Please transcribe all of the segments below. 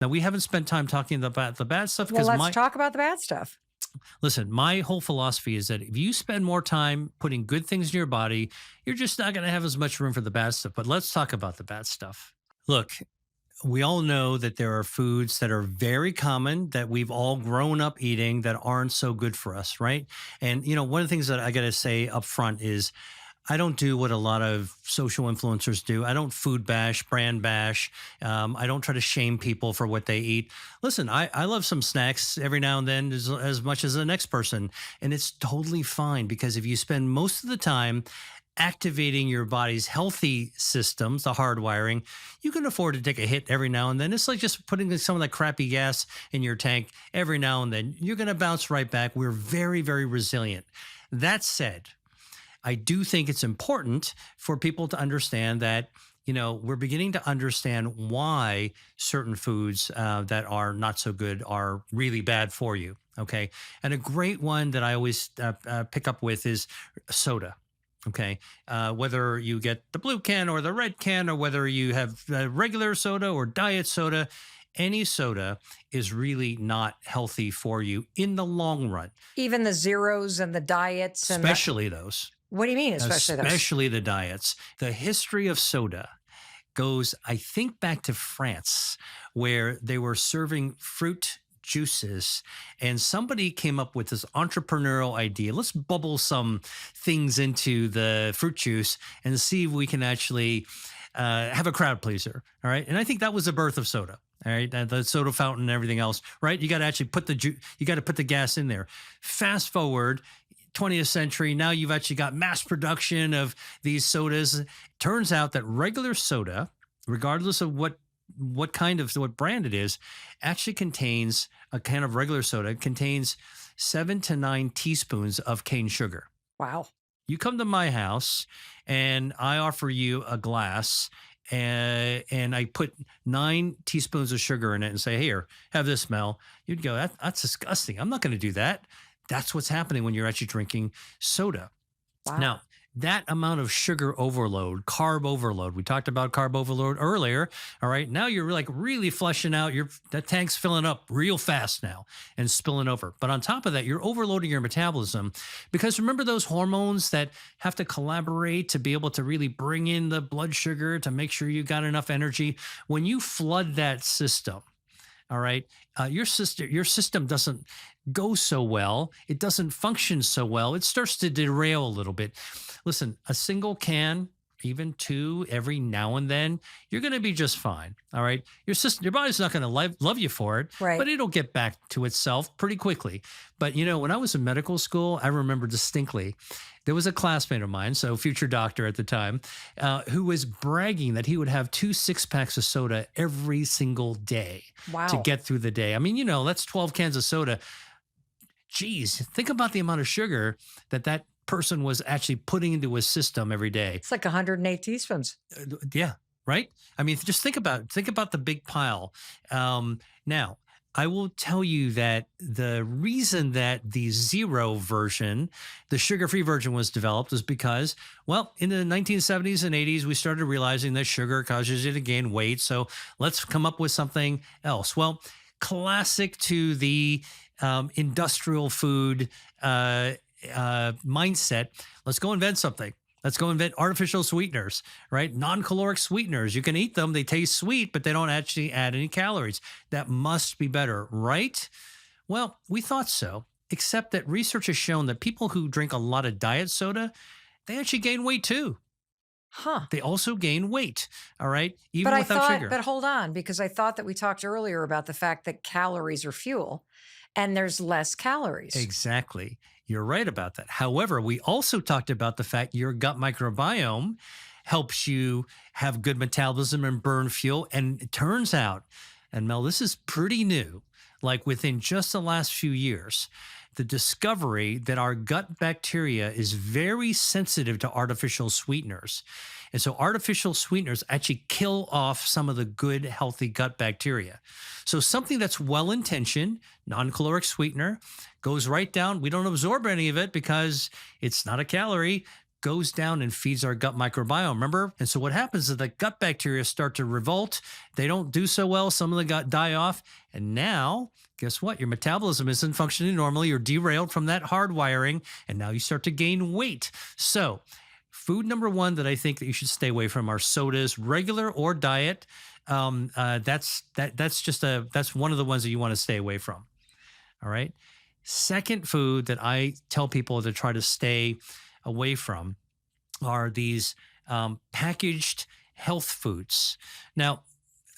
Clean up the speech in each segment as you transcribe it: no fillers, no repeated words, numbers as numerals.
Now, we haven't spent time talking about the bad stuff Well, because let's talk about the bad stuff. listen, my whole philosophy is that if you spend more time putting good things in your body, you're just not going to have as much room for the bad stuff. But let's talk about the bad stuff. Look, we all know that there are foods that are very common that we've all grown up eating that aren't so good for us, right? And one of the things that I got to say up front is I don't do what a lot of social influencers do. I don't food bash, brand bash. I don't try to shame people for what they eat. Listen, I love some snacks every now and then as much as the next person. And it's totally fine because if you spend most of the time activating your body's healthy systems, the hardwiring, you can afford to take a hit every now and then. It's like just putting some of that crappy gas in your tank every now and then. You're going to bounce right back. We're very, very resilient. That said, I do think it's important for people to understand that, we're beginning to understand why certain foods that are not so good are really bad for you. Okay. And a great one that I always pick up with is soda. Okay. Whether you get the blue can or the red can, or whether you have regular soda or diet soda, any soda is really not healthy for you in the long run. Even the zeros and the diets and Especially those. What do you mean, especially those? Especially the diets. The history of soda goes, I think, back to France, where they were serving fruit juices, and somebody came up with this entrepreneurial idea. Let's bubble some things into the fruit juice and see if we can actually have a crowd pleaser. All right. And I think that was the birth of soda. All right. The soda fountain and everything else. Right. You got to actually put you got to put the gas in there. Fast forward 20th century. Now you've actually got mass production of these sodas. Turns out that regular soda, regardless of what brand it is, actually contains a can of regular soda contains 7 to 9 teaspoons of cane sugar. Wow. You come to my house and I offer you a glass and I put 9 teaspoons of sugar in it and say, here, have this, Mel. You'd go, that's disgusting. I'm not going to do that. That's what's happening when you're actually drinking soda. Wow. Now, that amount of sugar overload, carb overload, we talked about carb overload earlier. All right. Now you're like really flushing out that tank's filling up real fast now and spilling over. But on top of that, you're overloading your metabolism because remember those hormones that have to collaborate to be able to really bring in the blood sugar to make sure you got enough energy. When you flood that system, all right, your system doesn't go so well. It doesn't function so well. It starts to derail a little bit. Listen, a single can, even 2 every now and then, you're going to be just fine. All right. Your body's not going to love you for it, right, but it'll get back to itself pretty quickly. But, when I was in medical school, I remember distinctly, there was a classmate of mine, so future doctor at the time, who was bragging that he would have 2 6-packs of soda every single day to get through the day. I mean, that's 12 cans of soda. Geez, think about the amount of sugar that person was actually putting into his system every day. It's like 108 teaspoons. Yeah, right? I mean, just think about the big pile. Now, I will tell you that the reason that the zero version, the sugar-free version was developed is because, well, in the 1970s and 80s, we started realizing that sugar causes you to gain weight. So let's come up with something else. Well, classic to the industrial food mindset, let's go invent something. Let's go invent artificial sweeteners, right? Non-caloric sweeteners. You can eat them. They taste sweet, but they don't actually add any calories. That must be better, right? Well, we thought so, except that research has shown that people who drink a lot of diet soda, they actually gain weight too. Huh. They also gain weight, all right? Even without sugar. But hold on, because I thought that we talked earlier about the fact that calories are fuel and there's less calories. Exactly. You're right about that. However, we also talked about the fact your gut microbiome helps you have good metabolism and burn fuel. And it turns out, and Mel, this is pretty new, like within just the last few years, the discovery that our gut bacteria is very sensitive to artificial sweeteners. And so artificial sweeteners actually kill off some of the good, healthy gut bacteria. So something that's well-intentioned, non-caloric sweetener, goes right down. We don't absorb any of it because it's not a calorie, goes down and feeds our gut microbiome. Remember? And so what happens is the gut bacteria start to revolt. They don't do so well. Some of the gut die off. And now, guess what? Your metabolism isn't functioning normally. You're derailed from that hardwiring. And now you start to gain weight. So food number one that I think that you should stay away from are sodas, regular or diet. That's one of the ones that you want to stay away from. All right. Second food that I tell people to try to stay away from are these packaged health foods. Now,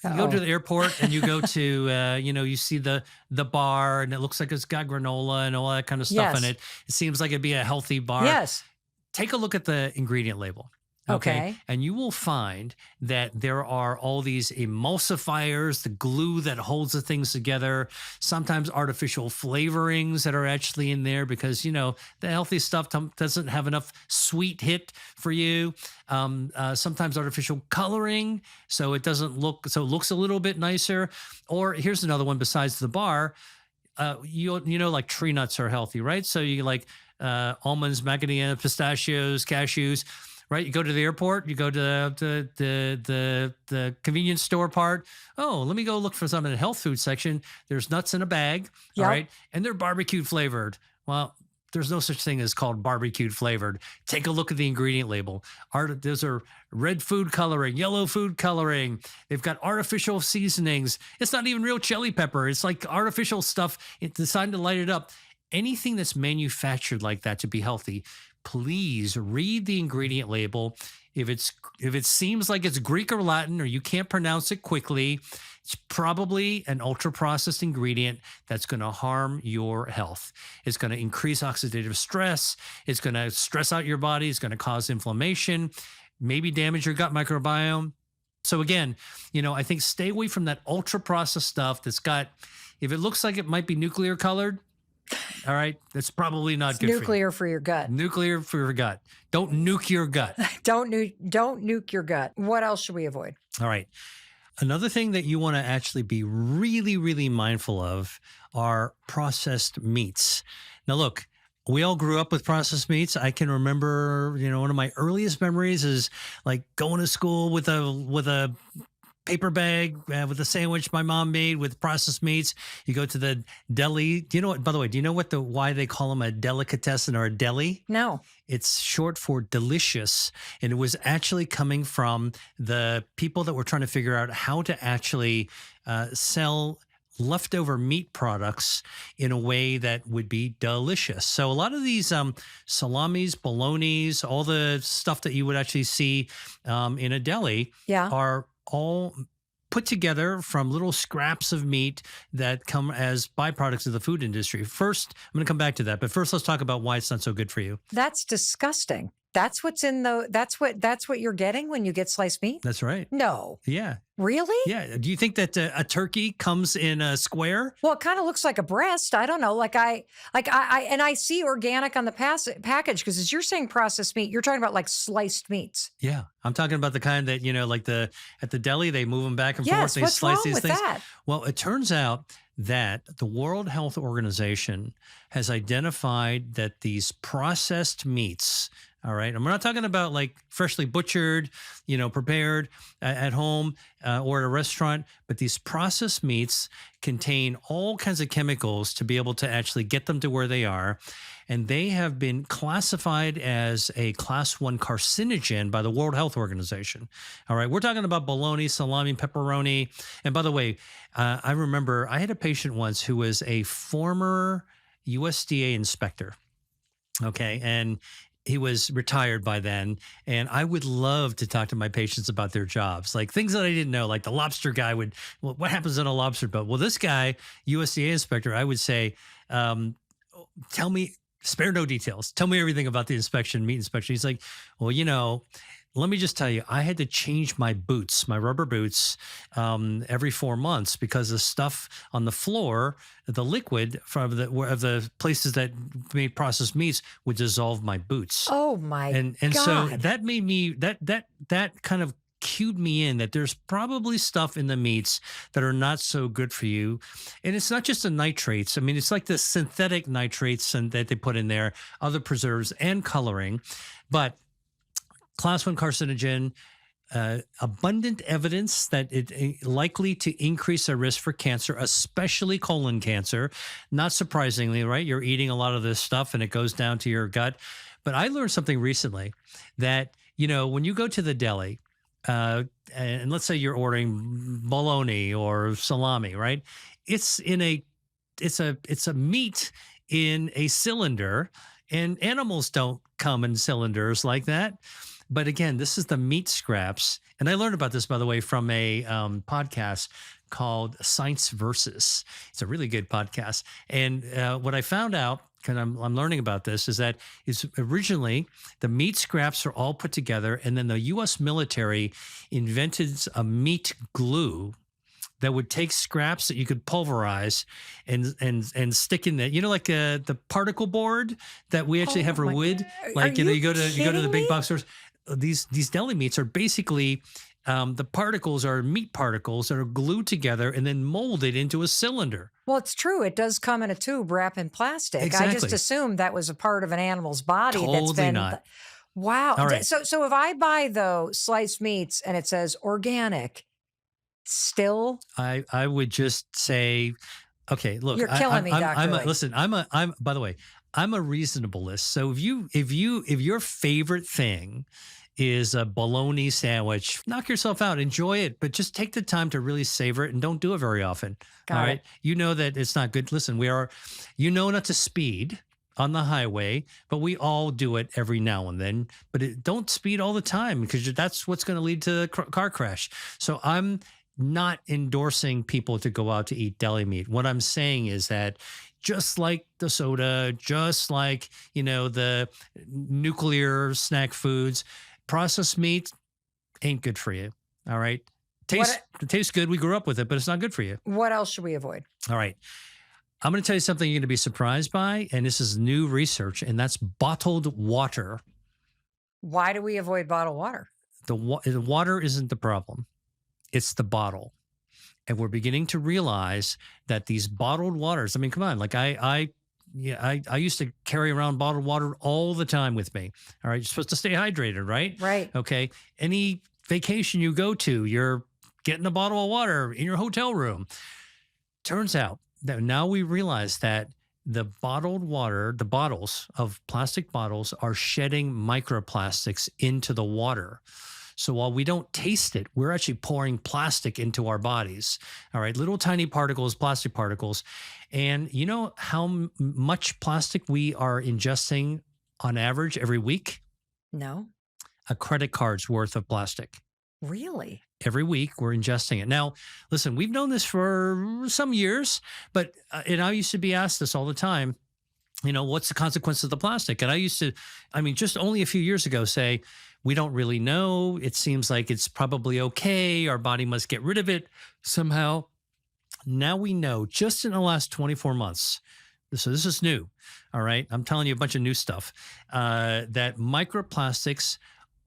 you go to the airport and you go to, you see the bar and it looks like it's got granola and all that kind of stuff in it. It seems like it'd be a healthy bar. Yes. Take a look at the ingredient label. Okay. And you will find that there are all these emulsifiers, the glue that holds the things together, sometimes artificial flavorings that are actually in there because, the healthy stuff doesn't have enough sweet hit for you. Sometimes artificial coloring. So it looks a little bit nicer. Or here's another one besides the bar. Like tree nuts are healthy, right? So you like almonds, macadamia, pistachios, cashews. Right, you go to the airport, you go to the convenience store part. Oh, let me go look for some in the health food section. There's nuts in a bag, all right, and they're barbecue flavored. Well, there's no such thing as called barbecued flavored. Take a look at the ingredient label. Those are red food coloring, yellow food coloring. They've got artificial seasonings. It's not even real chili pepper. It's like artificial stuff. It's designed to light it up. Anything that's manufactured like that to be healthy, please read the ingredient label. If it seems like it's Greek or Latin or you can't pronounce it quickly, it's probably an ultra-processed ingredient that's going to harm your health. It's going to increase oxidative stress. It's going to stress out your body. It's going to cause inflammation, maybe damage your gut microbiome. So again, I think stay away from that ultra-processed stuff that's got, if it looks like it might be nuclear colored, all right, that's probably not good nuclear for your gut. Nuclear for your gut. Don't nuke your gut. Don't nuke your gut. What else should we avoid? All right. Another thing that you want to actually be really, really mindful of are processed meats. Now, look, we all grew up with processed meats. I can remember, one of my earliest memories is like going to school with a paper bag with a sandwich my mom made with processed meats. You go to the deli. Do you know what, by the way, why they call them a delicatessen or a deli? No. It's short for delicious. And it was actually coming from the people that were trying to figure out how to actually sell leftover meat products in a way that would be delicious. So a lot of these salamis, bolognas, all the stuff that you would actually see in a deli are all put together from little scraps of meat that come as byproducts of the food industry. First, I'm going to come back to that, but first let's talk about why it's not so good for you. That's disgusting. That's what's in that's what you're getting when you get sliced meat? That's right. No. Yeah. Really? Yeah. Do you think that a turkey comes in a square? Well, it kind of looks like a breast. I don't know. I see organic on the package because as you're saying processed meat, you're talking about like sliced meats. Yeah. I'm talking about the kind that, like at the deli, they move them back and forth. They what's slice wrong these with things. that? Well, it turns out that the World Health Organization has identified that these processed meats, all right, and we're not talking about like freshly butchered, prepared at home or at a restaurant, but these processed meats contain all kinds of chemicals to be able to actually get them to where they are. And they have been classified as a class 1 carcinogen by the World Health Organization. All right, we're talking about bologna, salami, pepperoni. And by the way, I remember I had a patient once who was a former USDA inspector. Okay, and he was retired by then. And I would love to talk to my patients about their jobs, like things that I didn't know, like the lobster guy what happens in a lobster boat? Well, this guy, USDA inspector, I would say, tell me, spare no details. Tell me everything about the meat inspection. He's like, well, let me just tell you, I had to change my boots, my rubber boots, every 4 months because the stuff on the floor, the liquid from the places that made processed meats would dissolve my boots. Oh my God. And so that made me that kind of cued me in that there's probably stuff in the meats that are not so good for you. And it's not just the nitrates. I mean, it's like the synthetic nitrates that they put in there, other preserves and coloring. But class 1 carcinogen, abundant evidence that it likely to increase a risk for cancer, especially colon cancer. Not surprisingly, right? You're eating a lot of this stuff and it goes down to your gut. But I learned something recently that, when you go to the deli, and let's say you're ordering bologna or salami, right? It's a meat in a cylinder, and animals don't come in cylinders like that. But again, this is the meat scraps. And I learned about this, by the way, from a podcast called Science Versus. It's a really good podcast. And what I found out, because I'm learning about this, is that it's originally the meat scraps are all put together, and then the U.S. military invented a meat glue that would take scraps that you could pulverize and stick in there. Like the particle board that we actually have for wood. Like you go to the big box stores. These deli meats are basically the particles are meat particles that are glued together and then molded into a cylinder. Well, it's true. It does come in a tube wrapped in plastic. Exactly. I just assumed that was a part of an animal's body. Totally not. Wow. All right. So if I buy those sliced meats and it says organic, still, I would just say, okay, look, you're killing me, Dr. Lee. Listen, I'm by the way, I'm a reasonableist. So if your favorite thing is a bologna sandwich, knock yourself out, enjoy it, but just take the time to really savor it and don't do it very often. Got all it. right. You know that it's not good. Listen, not to speed on the highway, but we all do it every now and then. But don't speed all the time, because that's what's going to lead to a car crash. So I'm not endorsing people to go out to eat deli meat. What I'm saying is that just like the soda, just like, the nuclear snack foods, processed meat ain't good for you. All right. It tastes good. We grew up with it, but it's not good for you. What else should we avoid? All right. I'm going to tell you something you're going to be surprised by. And this is new research, and that's bottled water. Why do we avoid bottled water? The water isn't the problem. It's the bottle. And we're beginning to realize that these bottled waters, I mean, come on, like I used to carry around bottled water all the time with me. All right. You're supposed to stay hydrated, right? Right. Okay. Any vacation you go to, you're getting a bottle of water in your hotel room. Turns out that now we realize that the bottled water, the bottles of plastic bottles, are shedding microplastics into the water. So while we don't taste it, we're actually pouring plastic into our bodies. All right, little tiny particles, plastic particles. And you know how much plastic we are ingesting on average every week? No. A credit card's worth of plastic. Really? Every week we're ingesting it. Now, listen, we've known this for some years, but and I used to be asked this all the time, what's the consequence of the plastic? And I used to, just only a few years ago say, we don't really know. It seems like it's probably okay. Our body must get rid of it somehow. Now we know, just in the last 24 months, so this is new, all right? I'm telling you a bunch of new stuff, that microplastics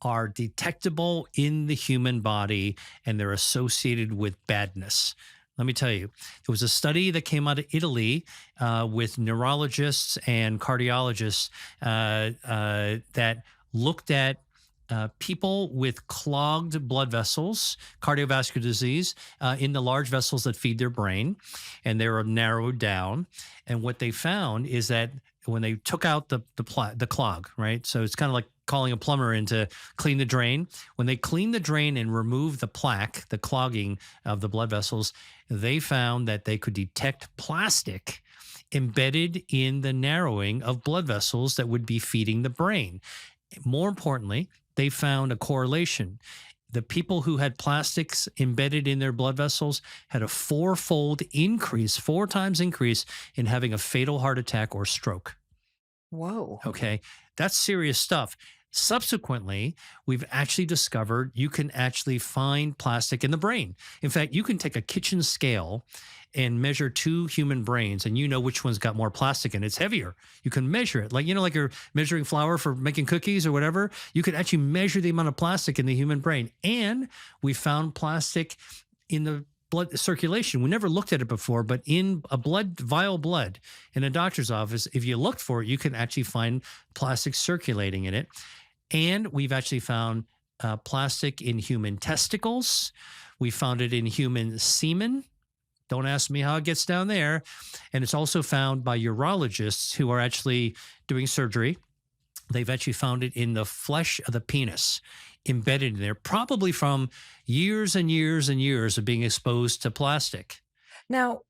are detectable in the human body, and they're associated with badness. Let me tell you, there was a study that came out of Italy with neurologists and cardiologists that looked at people with clogged blood vessels, cardiovascular disease, in the large vessels that feed their brain, and they were narrowed down. And what they found is that when they took out the clog, right? So it's kind of like calling a plumber in to clean the drain. When they cleaned the drain and removed the plaque, the clogging of the blood vessels, they found that they could detect plastic embedded in the narrowing of blood vessels that would be feeding the brain. More importantly, they found a correlation. The people who had plastics embedded in their blood vessels had a four times increase in having a fatal heart attack or stroke. Whoa. Okay. That's serious stuff. Subsequently, we've actually discovered you can actually find plastic in the brain. In fact, you can take a kitchen scale and measure two human brains, and you know which one's got more plastic in it. It's heavier. You can measure it. Like you're measuring flour for making cookies or whatever. You could actually measure the amount of plastic in the human brain. And we found plastic in the blood circulation. We never looked at it before, but in a vial blood in a doctor's office, if you looked for it, you can actually find plastic circulating in it. And we've actually found plastic in human testicles. We found it in human semen. Don't ask me how it gets down there. And it's also found by urologists who are actually doing surgery. They've actually found it in the flesh of the penis, embedded in there, probably from years and years and years of being exposed to plastic. Now,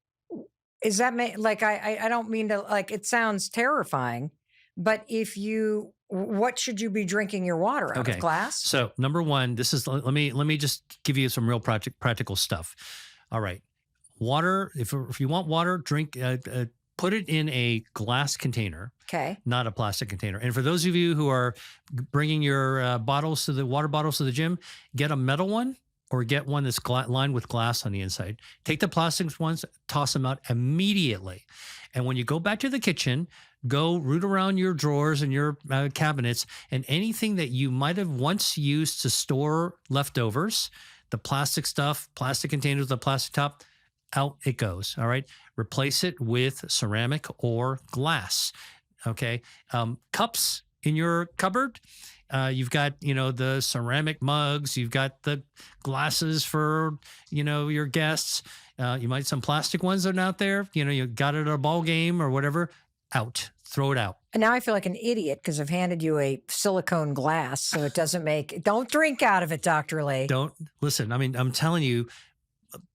is that like I don't mean to like it sounds terrifying, but what should you be drinking your water out Okay. of? Glass? So number one, this is let me just give you some real practical stuff. All right, water. If you want water, drink. Put it in a glass container, Okay. not a plastic container. And for those of you who are bringing your water bottles to the gym, get a metal one or get one that's lined with glass on the inside. Take the plastic ones, toss them out immediately. And when you go back to the kitchen, go root around your drawers and your cabinets, and anything that you might have once used to store leftovers, the plastic stuff, plastic containers, the plastic top, out it goes. All right. Replace it with ceramic or glass. Okay. Cups in your cupboard. You've got, the ceramic mugs. You've got the glasses for, your guests. You might some plastic ones that are out there. You got it at a ball game or whatever. Out. Throw it out. And now I feel like an idiot because I've handed you a silicone glass, so it doesn't don't drink out of it, Dr. Lee. Don't listen. I mean, I'm telling you,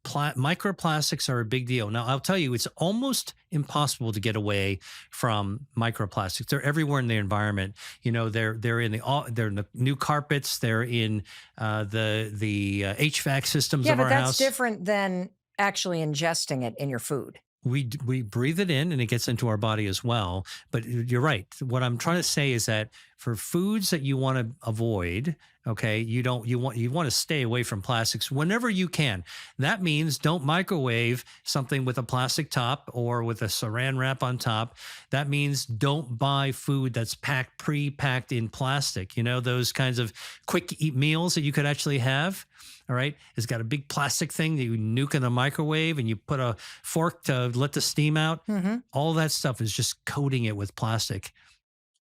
microplastics are a big deal. Now, I'll tell you, it's almost impossible to get away from microplastics. They're everywhere in the environment. They're in the new carpets. They're in the HVAC systems of our house. Yeah, but that's different than actually ingesting it in your food. We breathe it in and it gets into our body as well. But you're right. What I'm trying to say is that for foods that you want to avoid, okay, you want to stay away from plastics whenever you can. That means don't microwave something with a plastic top or with a saran wrap on top. That means don't buy food that's pre-packed in plastic. Those kinds of quick eat meals that you could actually have. All right. It's got a big plastic thing that you nuke in the microwave and you put a fork to let the steam out. Mm-hmm. All that stuff is just coating it with plastic.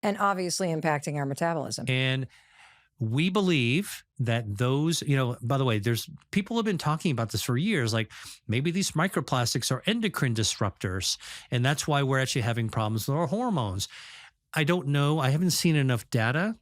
And obviously impacting our metabolism. And we believe that those, by the way, there's people have been talking about this for years, like maybe these microplastics are endocrine disruptors. And that's why we're actually having problems with our hormones. I don't know. I haven't seen enough data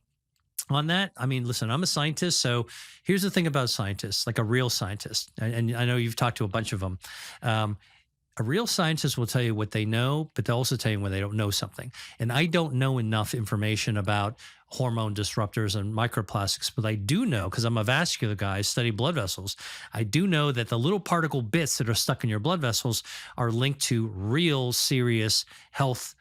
on that. I mean, listen, I'm a scientist. So here's the thing about scientists, like a real scientist. And I know you've talked to a bunch of them. A real scientist will tell you what they know, but they'll also tell you when they don't know something. And I don't know enough information about hormone disruptors and microplastics, but I do know, because I'm a vascular guy, I study blood vessels. I do know that the little particle bits that are stuck in your blood vessels are linked to real serious health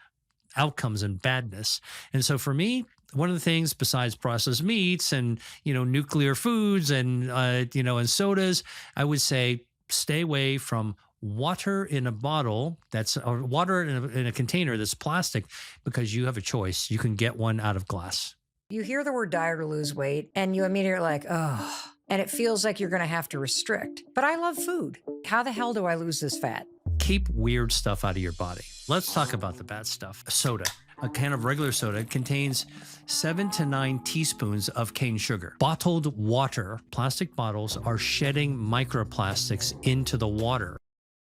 outcomes and badness. And so for me, one of the things besides processed meats and, nuclear foods and, and sodas, I would say stay away from water in a bottle or water in a container that's plastic, because you have a choice. You can get one out of glass. You hear the word diet or lose weight and you immediately are like, oh, and it feels like you're going to have to restrict. But I love food. How the hell do I lose this fat? Keep weird stuff out of your body. Let's talk about the bad stuff. Soda. A can of regular soda contains 7 to 9 teaspoons of cane sugar. Bottled water, plastic bottles, are shedding microplastics into the water.